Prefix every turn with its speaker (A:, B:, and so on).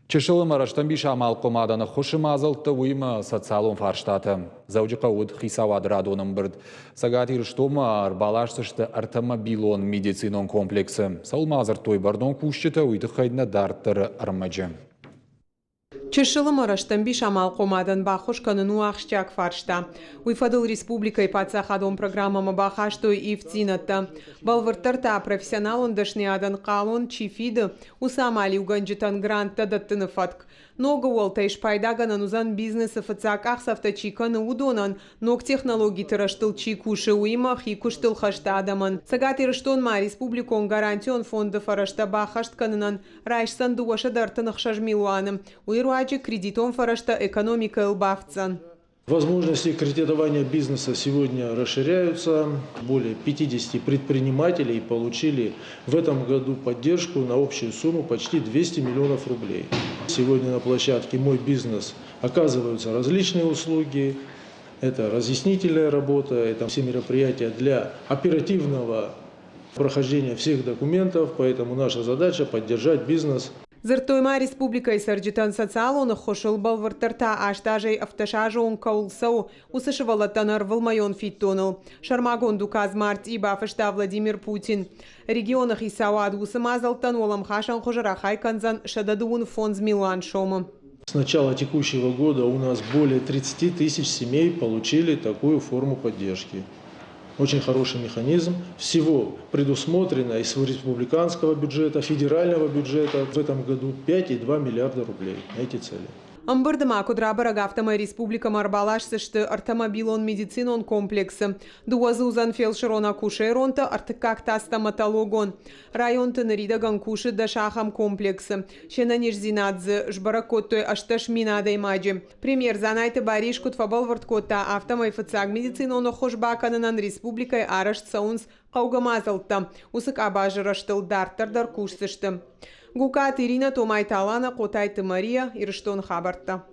A: Чешылым араштан биш амал қомаданы хұшы мазылтты уйма социалон фарштаты. Заудиқа уд хисавад радоным бірд. Сагатир штома арбалашсышты артомобилон медицинон комплексы. Саул мазыр той бардон кушчыта уйды хайдна дарттыры армаджы.
B: Чешылым араштан биш амал қомадан бахуш каныну ахштяк фаршта. Уйфадыл республикой пацахадон программама бахаштой и вцинатта. Балвыртарта профессионалон дашниадан қалон чифиды усамали уганджитан грантта даттыны фатк. Нога уолтайш пайдагана нузан бизнесы фацак ахсафта чиканы удонан, ног технологий тыраштыл чикуши уймах и куштыл хашта адаман. Сагатир штонма республикон гарантион фонды фарашта бахашт канынан райшсан дуаша дартынық шажмилуаным. Уйруаджи кредитон фарашта экономика илбавцан.
C: Возможности кредитования бизнеса сегодня расширяются. Более 50 предпринимателей получили в этом году поддержку на общую сумму почти 200 миллионов рублей. Сегодня на площадке «Мой бизнес» оказываются различные услуги. Это разъяснительная работа, это все мероприятия для оперативного прохождения всех документов. Поэтому наша задача – поддержать бизнес.
B: Зыртойма республика и сарджитан социалон хошыл балвыртарта аштажей автошажон каулсау усышывалатанар вылмайон фиттоныл. Шармагон дуказ март и бафышта Владимир Путин. Регионах и сауад усымазалтан олам хашан хожарахай канзан шададуун фонд Милан шома.
C: С начала текущего года у нас более 30 тысяч семей получили такую форму поддержки. Очень хороший механизм. Всего предусмотрено из республиканского бюджета, федерального бюджета в этом году 5,2 миллиарда рублей на эти цели.
B: Амбырдыма кудрабараг автомай республика марбалашсышты артомобилон медицинон комплексы. Дуазы узан фелшерона кушеронта артыкакта стоматологон. Район тыныридаган куши дашахам комплексы. Шена нежзинадзе жбаракоттой ашташ минадой маджи. Премьер занайты баришкут фабалварткотта автомай фацаг медицинон охошбакананан республикой арашт саунс қаугамазылтта. Усык абажыраштыл дарттардар кушсышты. Гукат Ирина Томайталана Котайты Мария Ирштон хабарта.